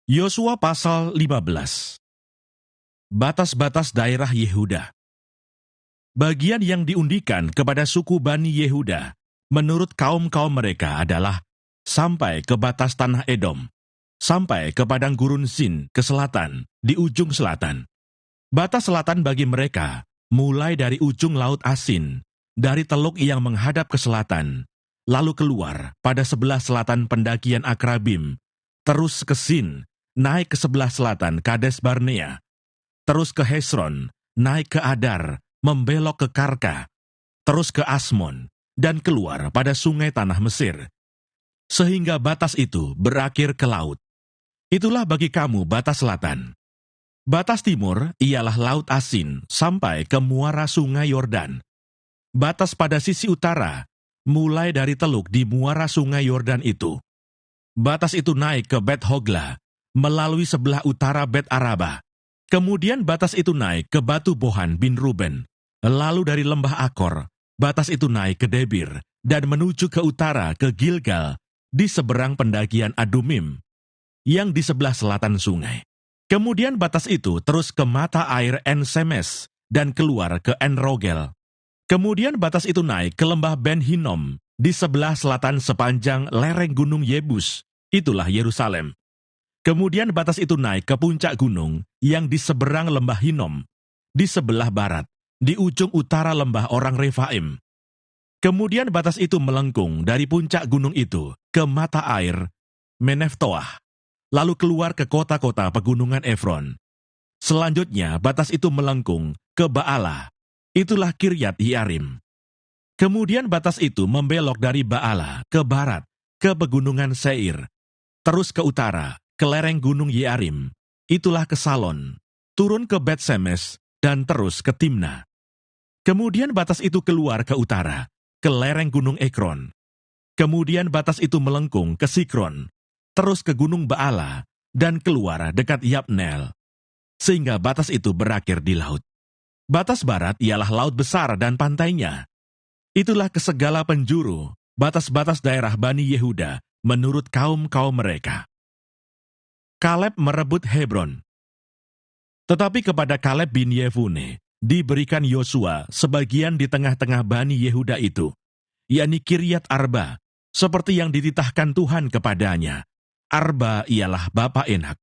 Yosua pasal 15. Batas-batas daerah Yehuda. Bagian yang diundikan kepada suku Bani Yehuda menurut kaum-kaum mereka adalah sampai ke batas tanah Edom, sampai ke padang gurun Zin ke selatan, di ujung selatan. Batas selatan bagi mereka mulai dari ujung Laut Asin, dari teluk yang menghadap ke selatan, lalu keluar pada sebelah selatan pendakian Akrabim, terus ke Zin, naik ke sebelah selatan Kades Barnea, terus ke Hesron, naik ke Adar, membelok ke Karka, terus ke Asmon, dan keluar pada sungai tanah Mesir, sehingga batas itu berakhir ke laut. Itulah bagi kamu batas selatan. Batas timur ialah Laut Asin sampai ke muara sungai Yordan. Batas pada sisi utara, mulai dari teluk di muara sungai Yordan itu. Batas itu naik ke Bet Hogla, melalui sebelah utara Bet Araba. Kemudian batas itu naik ke Batu Bohan bin Ruben. Lalu dari lembah Akor, batas itu naik ke Debir, dan menuju ke utara ke Gilgal, di seberang pendakian Adumim, yang di sebelah selatan sungai. Kemudian batas itu terus ke mata air En-Semes, dan keluar ke En-Rogel. Kemudian batas itu naik ke lembah Ben Hinnom, di sebelah selatan sepanjang lereng gunung Yebus, itulah Yerusalem. Kemudian batas itu naik ke puncak gunung yang di seberang lembah Hinnom, di sebelah barat, di ujung utara lembah orang Refaim. Kemudian batas itu melengkung dari puncak gunung itu ke mata air Meneftoah, lalu keluar ke kota-kota pegunungan Efron. Selanjutnya batas itu melengkung ke Baala, itulah Kiryat Yearim. Kemudian batas itu membelok dari Baala ke barat, ke pegunungan Seir, terus ke utara, ke lereng gunung Yearim, itulah ke Salon, turun ke Bet-Semes, dan terus ke Timna. Kemudian batas itu keluar ke utara, ke lereng gunung Ekron. Kemudian batas itu melengkung ke Sikron, terus ke gunung Baala, dan keluar dekat Yabneel, sehingga batas itu berakhir di laut. Batas barat ialah laut besar dan pantainya. Itulah ke segala penjuru, batas-batas daerah Bani Yehuda, menurut kaum-kaum mereka. Kaleb merebut Hebron. Tetapi kepada Kaleb bin Yefune diberikan Yosua sebagian di tengah-tengah Bani Yehuda itu, yakni Kiryat Arba, seperti yang dititahkan Tuhan kepadanya. Arba ialah bapa Enak.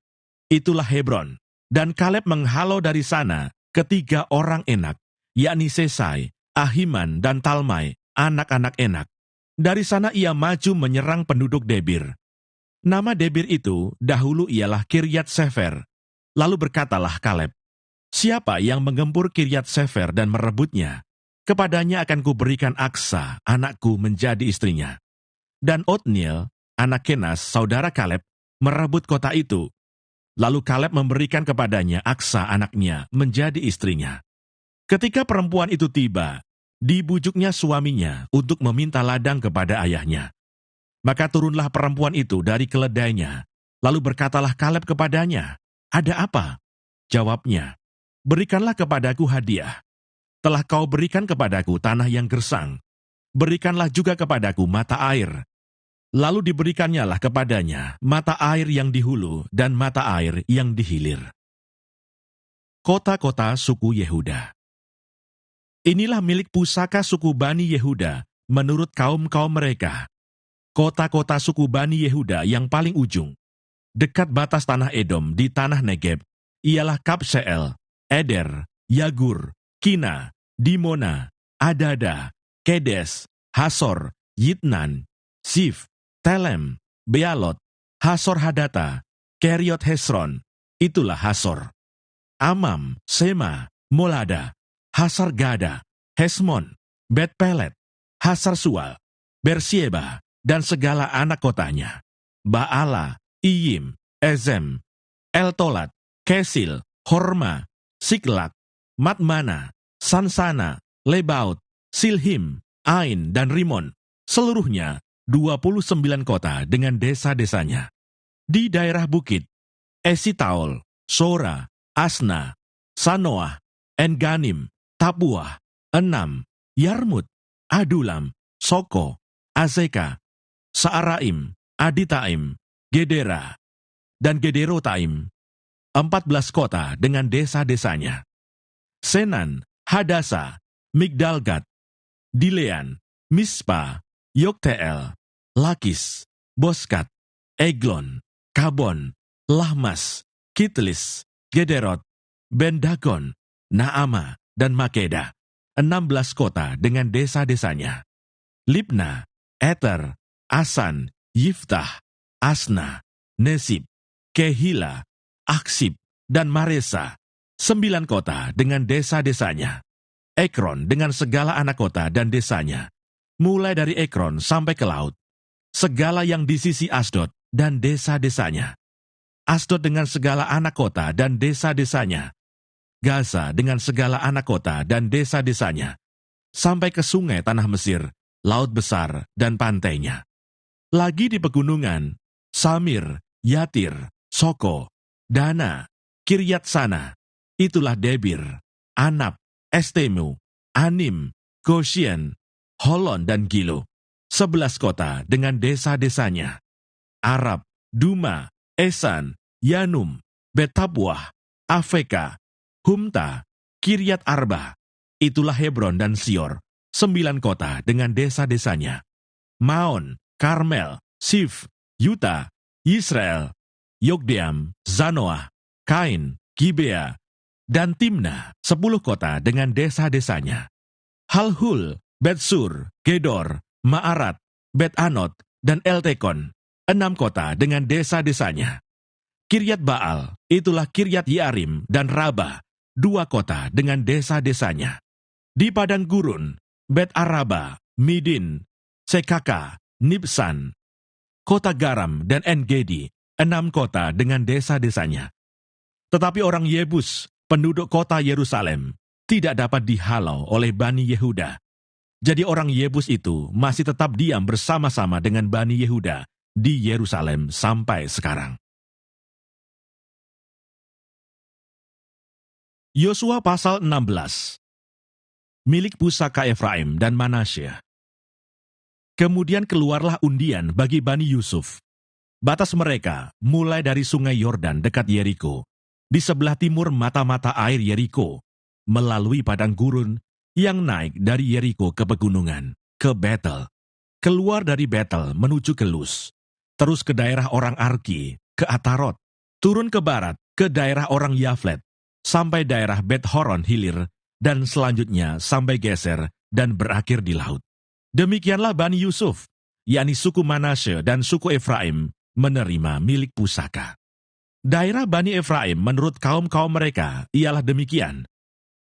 Itulah Hebron. Dan Kaleb menghalau dari sana ketiga orang Enak, yakni Sesai, Ahiman, dan Talmai, anak-anak Enak. Dari sana ia maju menyerang penduduk Debir. Nama Debir itu dahulu ialah Kiryat Sefer. Lalu berkatalah Kaleb, siapa yang menggempur Kiryat Sefer dan merebutnya? Kepadanya akan kuberikan Aksa, anakku, menjadi istrinya. Dan Otniel, anak Kenas, saudara Kaleb, merebut kota itu. Lalu Kaleb memberikan kepadanya Aksa anaknya menjadi istrinya. Ketika perempuan itu tiba, dibujuknya suaminya untuk meminta ladang kepada ayahnya. Maka turunlah perempuan itu dari keledainya. Lalu berkatalah Kaleb kepadanya, ada apa? Jawabnya, berikanlah kepadaku hadiah. Telah kau berikan kepadaku tanah yang gersang. Berikanlah juga kepadaku mata air. Lalu diberikannya lah kepadanya mata air yang di hulu dan mata air yang di hilir. Kota-kota suku Yehuda. Inilah milik pusaka suku Bani Yehuda menurut kaum-kaum mereka. Kota-kota suku Bani Yehuda yang paling ujung, dekat batas tanah Edom di tanah Negeb, ialah Kabseel, Eder, Yagur, Kina, Dimona, Adada, Kedes, Hasor, Yitnan, Sif, Telem, Bealot, Hasor Hadata, Keriot Hesron, itulah Hasor. Amam, Sema, Molada, Hasar Gada, Hesmon, Bet Pelet, Hasar Sual, Bersieba, dan segala anak kotanya. Baala, Iyim, Ezem, Eltolat, Kesil, Horma, Siklak, Matmana, Sansana, Lebaut, Silhim, Ain, dan Rimon, seluruhnya 29 kota dengan desa-desanya. Di daerah bukit, Esitaol, Sora, Asna, Sanoah, Enganim, Tapuah, Enam, Yarmut, Adulam, Soko, Azeka, Saaraim, Aditaim, Gedera, dan Gederotaim, 14 kota dengan desa-desanya. Senan, Hadasa, Migdalgad, Dilean, Mispa, Yokteel, Lakis, Boskat, Eglon, Kabon, Lahmas, Kitlis, Gederot, Ben-Dagon, Naama, dan Makeda, 16 kota dengan desa-desanya. Libna, Eter, Asan, Yiftah, Asna, Nesib, Kehila, Aksib, dan Maresa, 9 kota dengan desa-desanya. Ekron dengan segala anak kota dan desanya, mulai dari Ekron sampai ke laut, segala yang di sisi Asdod dan desa-desanya. Asdod dengan segala anak kota dan desa-desanya. Gaza dengan segala anak kota dan desa-desanya, sampai ke sungai tanah Mesir, laut besar, dan pantainya. Lagi di pegunungan, Samir, Yatir, Soko, Dana, Kiryat Sana, itulah Debir, Anab, Estemu, Anim, Goshen, Holon, dan Gilo, 11 kota dengan desa-desanya. Arab, Duma, Esan, Yanum, Betapwah, Afeka, Humta, Kiryat Arba, itulah Hebron dan Sior, 9 kota dengan desa-desanya. Maon, Karmel, Sif, Yuta, Yisrael, Yokdeam, Zanoah, Kain, Gibea, dan Timna, 10 kota dengan desa-desanya. Halhul, Betsur, Gedor, Maarat, Bet-Anot, dan Eltekon, 6 kota dengan desa-desanya. Kiryat Baal, itulah Kiryat Yearim dan Raba, 2 kota dengan desa-desanya. Di padang gurun, Bet-Araba, Midin, Sekaka, Nibsan, kota Garam, dan En-Gedi, 6 kota dengan desa-desanya. Tetapi orang Yebus, penduduk kota Yerusalem, tidak dapat dihalau oleh Bani Yehuda. Jadi orang Yebus itu masih tetap diam bersama-sama dengan Bani Yehuda di Yerusalem sampai sekarang. Yosua pasal 16. Milik pusaka Efraim dan Manasye. Kemudian keluarlah undian bagi Bani Yusuf. Batas mereka mulai dari sungai Yordan dekat Yeriko, di sebelah timur mata-mata air Yeriko, melalui padang gurun yang naik dari Yeriko ke pegunungan, ke Betel, keluar dari Betel menuju ke Luz, terus ke daerah orang Arki, ke Atarot, turun ke barat, ke daerah orang Yaflet, sampai daerah Bet-Horon Hilir, dan selanjutnya sampai Geser dan berakhir di laut. Demikianlah Bani Yusuf, yakni suku Manasye dan suku Efraim, menerima milik pusaka. Daerah Bani Efraim menurut kaum-kaum mereka ialah demikian.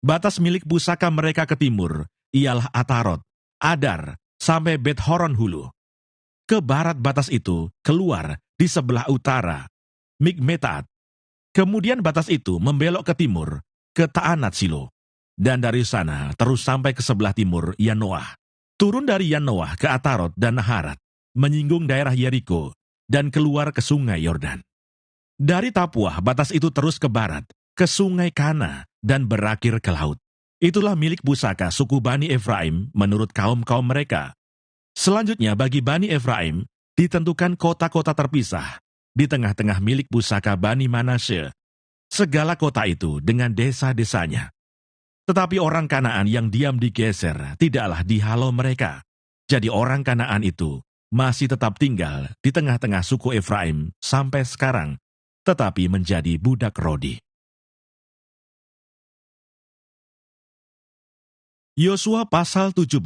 Batas milik pusaka mereka ke timur ialah Atarot, Adar, sampai Bet-Horon Hulu. Ke barat batas itu keluar di sebelah utara, Mikmetat. Kemudian batas itu membelok ke timur, ke Taanat Silo. Dan dari sana terus sampai ke sebelah timur Yanoah. Turun dari Yanoah ke Atarot dan Naharat, menyinggung daerah Yeriko, dan keluar ke sungai Yordan. Dari Tapuah batas itu terus ke barat, ke sungai Kana, dan berakhir ke laut. Itulah milik pusaka suku Bani Efraim menurut kaum-kaum mereka. Selanjutnya bagi Bani Efraim, ditentukan kota-kota terpisah, di tengah-tengah milik pusaka Bani Manasye. Segala kota itu dengan desa-desanya. Tetapi orang Kanaan yang diam di Geser tidaklah dihalau mereka. Jadi orang Kanaan itu masih tetap tinggal di tengah-tengah suku Efraim sampai sekarang, tetapi menjadi budak Rodi. Yosua pasal 17.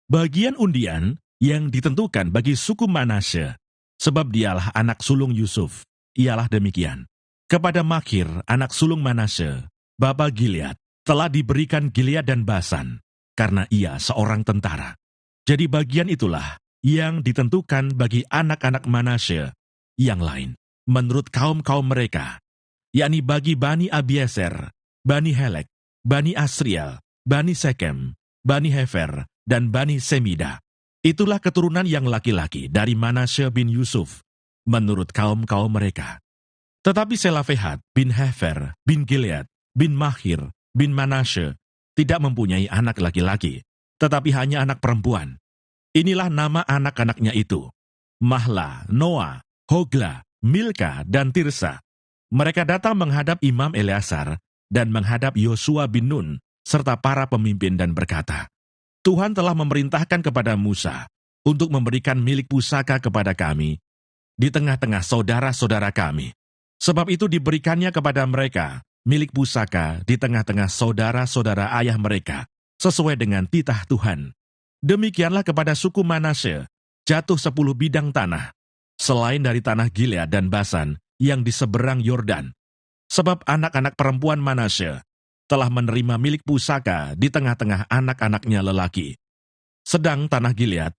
Bagian undian yang ditentukan bagi suku Manasye, sebab dialah anak sulung Yusuf, ialah demikian. Kepada Makir, anak sulung Manasye, bapa Gilead, telah diberikan Gilead dan Basan, karena ia seorang tentara. Jadi bagian itulah yang ditentukan bagi anak-anak Manasye yang lain, menurut kaum-kaum mereka, yakni bagi Bani Abieser, Bani Helek, Bani Asriel, Bani Sekem, Bani Hefer, dan Bani Semida. Itulah keturunan yang laki-laki dari Manasye bin Yusuf, menurut kaum-kaum mereka. Tetapi Selafehat bin Hefer, bin Gilead, bin Mahir, bin Manasye, tidak mempunyai anak laki-laki, tetapi hanya anak perempuan. Inilah nama anak-anaknya itu: Mahla, Noah, Hogla, Milka, dan Tirsa. Mereka datang menghadap Imam Eleazar dan menghadap Yosua bin Nun serta para pemimpin dan berkata, Tuhan telah memerintahkan kepada Musa untuk memberikan milik pusaka kepada kami di tengah-tengah saudara-saudara kami. Sebab itu diberikannya kepada mereka milik pusaka di tengah-tengah saudara-saudara ayah mereka, sesuai dengan titah Tuhan. Demikianlah kepada suku Manasye jatuh 10 bidang tanah, selain dari tanah Gilead dan Basan yang di seberang Yordan. Sebab anak-anak perempuan Manasye telah menerima milik pusaka di tengah-tengah anak-anaknya lelaki. Sedang tanah Gilead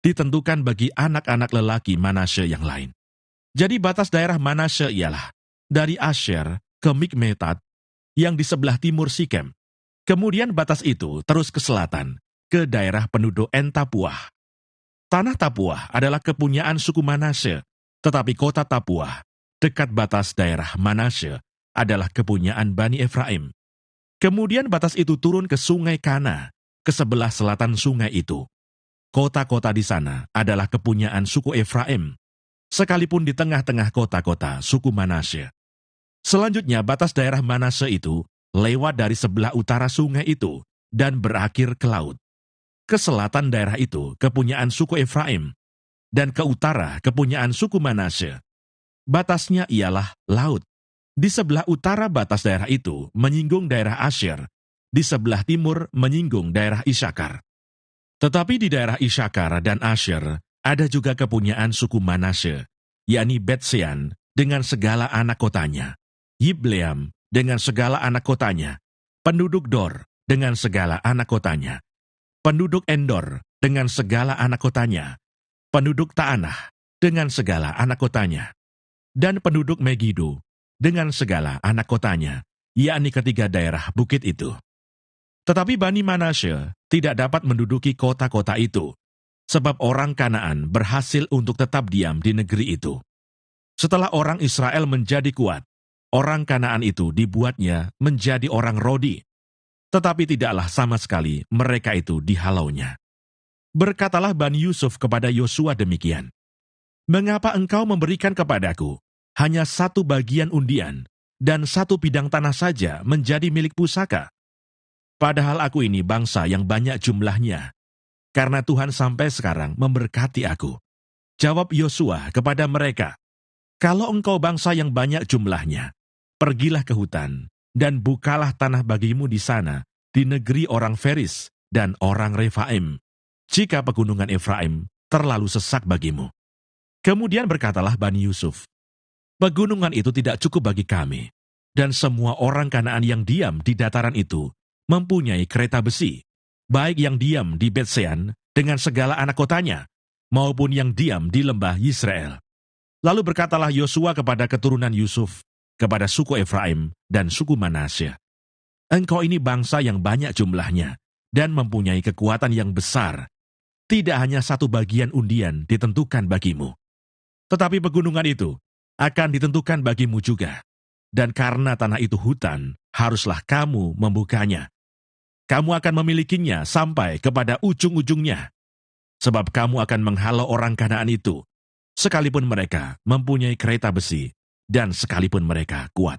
ditentukan bagi anak-anak lelaki Manasye yang lain. Jadi batas daerah Manasye ialah dari Asyer ke Mikmetat yang di sebelah timur Sikem. Kemudian batas itu terus ke selatan, ke daerah penduduk En-Tapuah. Tanah Tapuah adalah kepunyaan suku Manasye, tetapi kota Tapuah, dekat batas daerah Manasye, adalah kepunyaan Bani Efraim. Kemudian batas itu turun ke sungai Kana, ke sebelah selatan sungai itu. Kota-kota di sana adalah kepunyaan suku Efraim, sekalipun di tengah-tengah kota-kota suku Manasye. Selanjutnya batas daerah Manasye itu lewat dari sebelah utara sungai itu dan berakhir ke laut. Ke selatan daerah itu kepunyaan suku Efraim, dan ke utara kepunyaan suku Manasye. Batasnya ialah laut. Di sebelah utara batas daerah itu menyinggung daerah Asyer, di sebelah timur menyinggung daerah Isakar. Tetapi di daerah Isakar dan Asyer ada juga kepunyaan suku Manasye, yakni Bet-Sean dengan segala anak kotanya, Yibleam dengan segala anak kotanya, penduduk Dor dengan segala anak kotanya, penduduk Endor dengan segala anak kotanya, penduduk Ta'anah dengan segala anak kotanya, dan penduduk Megido dengan segala anak kotanya, yakni ketiga daerah bukit itu. Tetapi Bani Manasye tidak dapat menduduki kota-kota itu, sebab orang Kanaan berhasil untuk tetap diam di negeri itu. Setelah orang Israel menjadi kuat, orang Kanaan itu dibuatnya menjadi orang Rodi, tetapi tidaklah sama sekali mereka itu dihalaunya. Berkatalah Bani Yusuf kepada Yosua demikian, Mengapa engkau memberikan kepadaku hanya satu bagian undian dan satu bidang tanah saja menjadi milik pusaka? Padahal aku ini bangsa yang banyak jumlahnya, karena Tuhan sampai sekarang memberkati aku. Jawab Yosua kepada mereka, Kalau engkau bangsa yang banyak jumlahnya, pergilah ke hutan, dan bukalah tanah bagimu di sana, di negeri orang Feris dan orang Refaim, jika pegunungan Efraim terlalu sesak bagimu. Kemudian berkatalah Bani Yusuf, Pegunungan itu tidak cukup bagi kami, dan semua orang Kanaan yang diam di dataran itu mempunyai kereta besi, baik yang diam di Bet-Sean dengan segala anak kotanya, maupun yang diam di lembah Yisrael. Lalu berkatalah Yosua kepada keturunan Yusuf, kepada suku Efraim dan suku Manasye, Engkau ini bangsa yang banyak jumlahnya, dan mempunyai kekuatan yang besar. Tidak hanya satu bagian undian ditentukan bagimu, tetapi pegunungan itu akan ditentukan bagimu juga. Dan karena tanah itu hutan, haruslah kamu membukanya. Kamu akan memilikinya sampai kepada ujung-ujungnya. Sebab kamu akan menghalau orang Kanaan itu, sekalipun mereka mempunyai kereta besi, dan sekalipun mereka kuat.